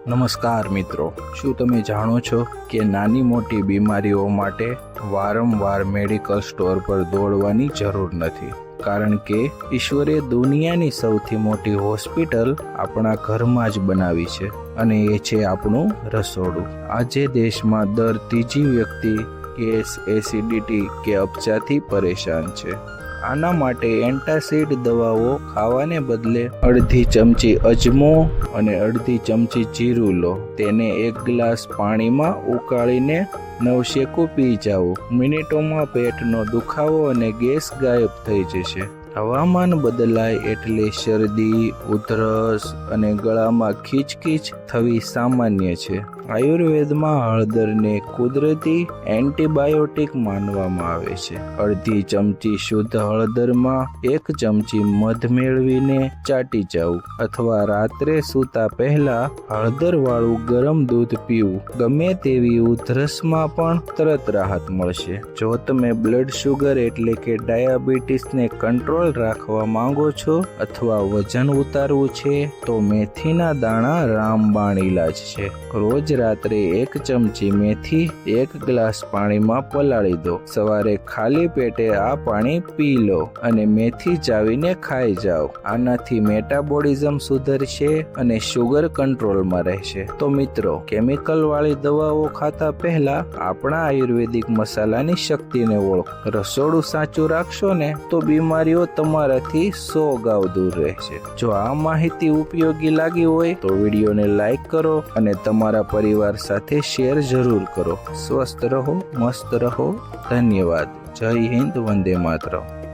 નમસ્કાર મિત્રો, શું તમે જાણો છો કે નાની મોટી બીમારીઓ માટે વારંવાર મેડિકલ સ્ટોર પર દોડવાની જરૂર નથી, કારણ કે ઈશ્વરે દુનિયાની સૌથી મોટી હોસ્પિટલ આપણા ઘરમાં જ બનાવી છે અને એ છે આપણું રસોડું। આજે દેશમાં દર ત્રીજી વ્યક્તિ ગેસ, એસિડિટી કે અપચાથી પરેશાન છે। આના માટે એન્ટાસિડ દવાઓ ખાવાને બદલે અડધી ચમચી અજમો અને અડધી ચમચી જીરું લો। તેને 1 ગ્લાસ પાણીમાં ઉકાળીને નવશેકું પી જાઓ। મિનિટોમાં પેટનો દુખાવો અને ગેસ ગાયબ થઈ જશે। હવામાન બદલાય એટલે શરદી, ઉધરસ અને ગળામાં ખીચખીચ થવી સામાન્ય છે। આયુર્વેદમાં હળદરને કુદરતી એન્ટીબાયોટિક માનવામાં આવે છે। અડધી ચમચી શુદ્ધ હળદરમાં 1 ચમચી મધ મેળવીને ચાટી જાવ અથવા રાત્રે સૂતા પહેલા હળદરવાળું ગરમ દૂધ પીવું। ગમે તેવી ઉધરસમાં પણ તરત રાહત મળશે। જો તમે બ્લડ શુગર એટલે કે ડાયાબિટીસને કંટ્રોલ રાખવા માંગો છો અથવા વજન ઉતારવું છે તો મેથીના દાણા રામબાણ ઈલાજ છે। રોજ રાત્રે 1 ચમચી મેથી 1 ગ્લાસ પાણીમાં પલાળી દો। સવારે ખાલી પેટે આ પાણી પી લો અને મેથી ચાવીને ખાઈ જાઓ। આનાથી મેટાબોલિઝમ સુધરશે અને શુગર કંટ્રોલમાં રહેશે। તો મિત્રો, કેમિકલ વાળી દવાઓ ખાતા પહેલા આપણા આયુર્વેદિક મસાલાની શક્તિને ઓળખો। રસોડું સાચું રાખશો ને તો બીમારીઓ તમારાથી 100 ગાવ દૂર રહેશે। જો આ માહિતી ઉપયોગી લાગી હોય તો વિડીયોને લાઈક કરો અને તમારા પરિવાર સાથે શેર જરૂર કરો। સ્વસ્થ રહો, મસ્ત રહો। ધન્યવાદ। જય હિન્દ, વંદે માતરમ।